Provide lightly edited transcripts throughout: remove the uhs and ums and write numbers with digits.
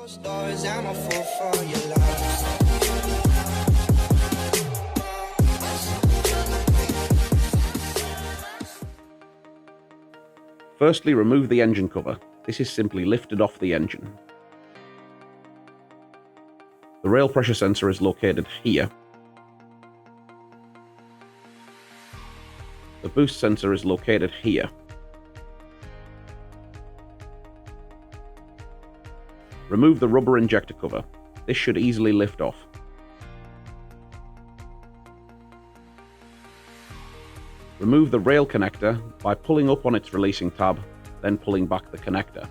Stories, I'm a fool for your love. Firstly, remove the engine cover. This is simply lifted off the engine. The rail pressure sensor is located here. The boost sensor is located here. Remove the rubber injector cover. This should easily lift off. Remove the rail connector by pulling up on its releasing tab, then pulling back the connector.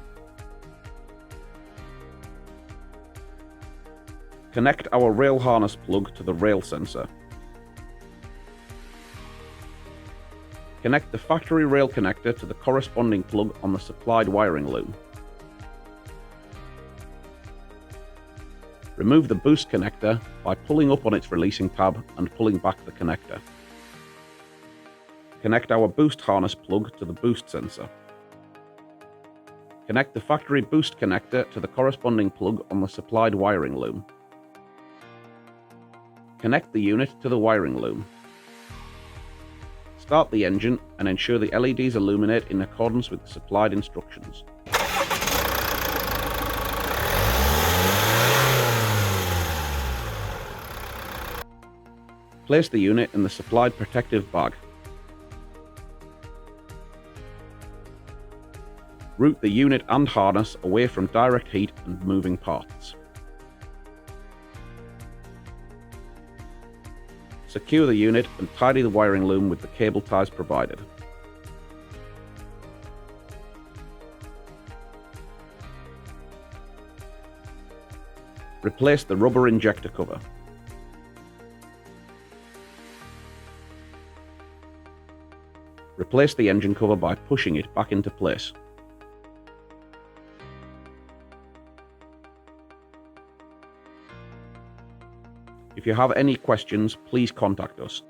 Connect our rail harness plug to the rail sensor. Connect the factory rail connector to the corresponding plug on the supplied wiring loom. Remove the boost connector by pulling up on its releasing tab and pulling back the connector. Connect our boost harness plug to the boost sensor. Connect the factory boost connector to the corresponding plug on the supplied wiring loom. Connect the unit to the wiring loom. Start the engine and ensure the LEDs illuminate in accordance with the supplied instructions. Place the unit in the supplied protective bag. Route the unit and harness away from direct heat and moving parts. Secure the unit and tidy the wiring loom with the cable ties provided. Replace the rubber injector cover. Replace the engine cover by pushing it back into place. If you have any questions, please contact us.